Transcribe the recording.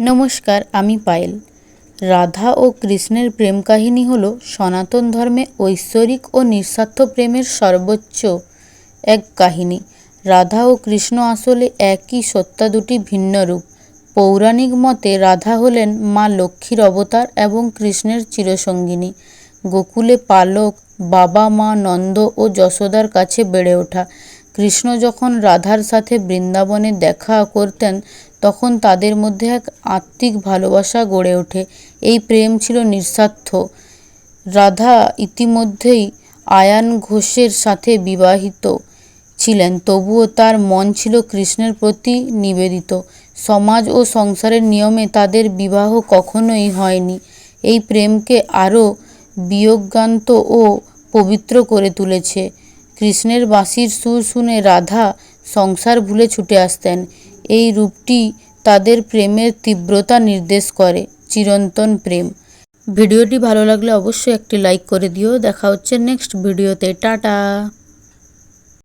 নমস্কার, আমি পায়েল। রাধা ও কৃষ্ণের প্রেম কাহিনী হল সনাতন ধর্মে ঐশ্বরিক ও নিঃস্বার্থ প্রেমের সর্বোচ্চ এক কাহিনী। রাধা ও কৃষ্ণ আসলে একই সত্তা, দুটি ভিন্ন রূপ। পৌরাণিক মতে রাধা হলেন মা লক্ষ্মীর অবতার এবং কৃষ্ণের চিরসঙ্গিনী। গোকুলে পালক, বাবা মা নন্দ ও যশোদার কাছে বেড়ে ওঠা। কৃষ্ণ যখন রাধার সাথে বৃন্দাবনে দেখা করতেন তখন তাদের মধ্যে এক আত্মিক ভালোবাসা গড়ে ওঠে। এই প্রেম ছিল নিঃস্বার্থ। রাধা ইতিমধ্যেই আয়ান ঘোষের সাথে বিবাহিত ছিলেন, তবুও তার মন ছিল কৃষ্ণের প্রতি নিবেদিত। সমাজ ও সংসারের নিয়মে তাদের বিবাহ কখনোই হয়নি। এই প্রেমকে আরও বিয়োগান্ত ও পবিত্র করে তুলেছে। কৃষ্ণের বাঁশির সুর শুনে রাধা সংসার ভুলে ছুটে আসতেন। এই রূপটি তাদের প্রেমের তীব্রতা নির্দেশ করে, চিরন্তন প্রেম। ভিডিওটি ভালো লাগলে অবশ্যই একটি লাইক করে দিও। দেখা হচ্ছে নেক্সট ভিডিওতে। টাটা।